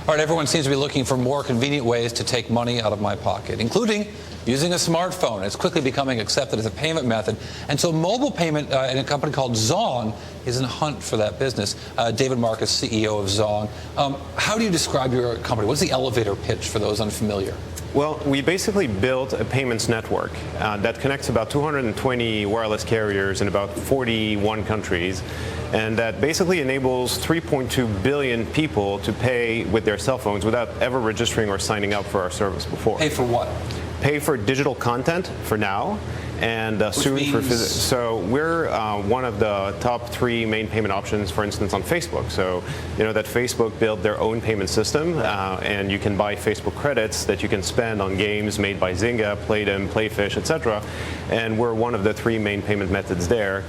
All right, everyone seems to be looking for more convenient ways to take money out of my pocket, including using a smartphone. It's quickly becoming accepted as a payment method. And so mobile payment in a company called Zong is in a hunt for that business. David Marcus, CEO of Zong. How do you describe your company? What's the elevator pitch for those unfamiliar? Well, we basically built a payments network that connects about 220 wireless carriers in about 41 countries, and that basically enables 3.2 billion people to pay with their cell phones without ever registering or signing up for our service before. Pay for what? Pay for digital content for now, and soon for physical. So we're one of the top 3 main payment options, for instance, on Facebook. So you know that Facebook built their own payment system, and you can buy Facebook credits that you can spend on games made by Zynga, Playdom, Playfish, etc. And we're one of the 3 main payment methods there.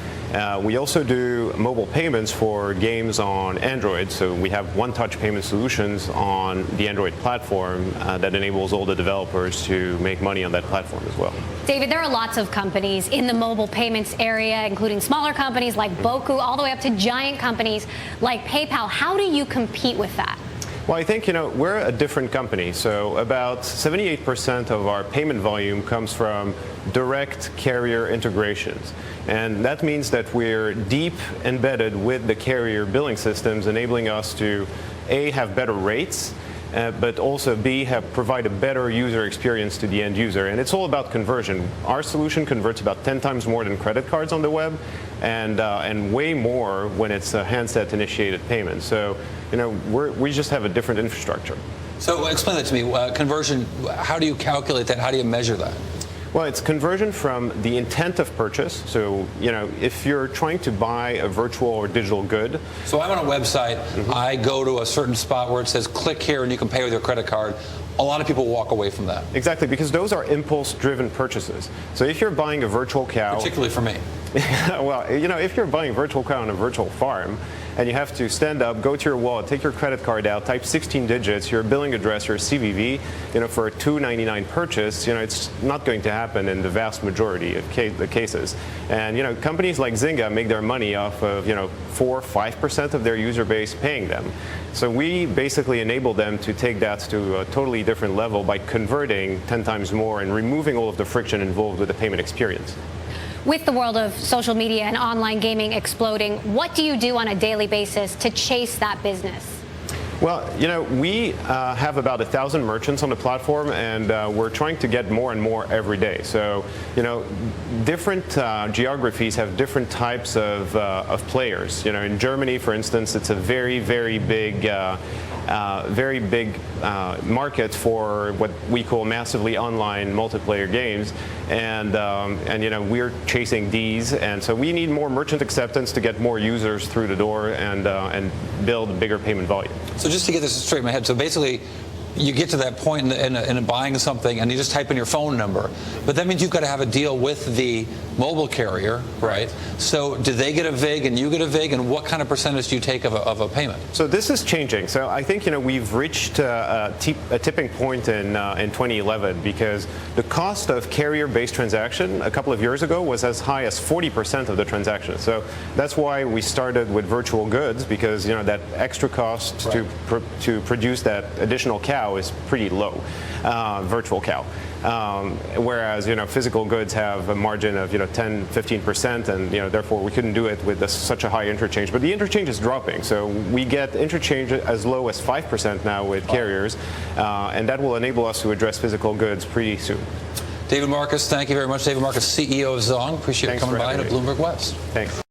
We also do mobile payments for games on Android. So we have one-touch payment solutions on the Android platform that enables all the developers to make money on that platform as well. David, there are lots of companies in the mobile payments area, including smaller companies like Boku, all the way up to giant companies like PayPal. How do you compete with that? Well, I think, we're a different company. So about 78% of our payment volume comes from direct carrier integrations. And that means that we're deep embedded with the carrier billing systems, enabling us to, A, have better rates, but also B, provide a better user experience to the end user. And it's all about conversion. Our solution converts about 10 times more than credit cards on the web, and way more when it's a handset-initiated payment. So, we just have a different infrastructure. So explain that to me. Conversion, how do you calculate that? How do you measure that? Well, it's conversion from the intent of purchase. So, if you're trying to buy a virtual or digital good. So I'm on a website. I go to a certain spot where it says click here and you can pay with your credit card. A lot of people walk away from that. Exactly, because those are impulse-driven purchases. So if you're buying a virtual cow. Particularly for me. Well, if you're buying a virtual cow on a virtual farm, and you have to stand up, go to your wallet, take your credit card out, type 16 digits, your billing address, your CVV, for a $2.99 purchase, it's not going to happen in the vast majority of the cases. And, companies like Zynga make their money off of, 4-5% of their user base paying them. So we basically enable them to take that to a totally different level by converting 10 times more and removing all of the friction involved with the payment experience. With the world of social media and online gaming exploding, what do you do on a daily basis to chase that business? Well, we have about 1,000 merchants on the platform, and we're trying to get more and more every day. So, different geographies have different types of players. In Germany, for instance, it's a very, very big market for what we call massively online multiplayer games, and we're chasing these, and so we need more merchant acceptance to get more users through the door and build a bigger payment volume. So just to get this straight in my head, so basically you get to that point in buying something and you just type in your phone number, but that means you've got to have a deal with the mobile carrier, right? So do they get a VIG and you get a VIG, and what kind of percentage do you take of a payment? So this is changing. So I think we've reached a tipping point in 2011, because the cost of carrier-based transaction a couple of years ago was as high as 40% of the transactions. So that's why we started with virtual goods, because that extra cost to produce that additional cow is pretty low, virtual cow. Whereas physical goods have a margin of 10-15%, and therefore we couldn't do it with such a high interchange. But the interchange is dropping, so we get interchange as low as 5% now with carriers, and that will enable us to address physical goods pretty soon. David Marcus, thank you very much. David Marcus, CEO of Zong. Appreciate you coming by to Bloomberg West. Thanks.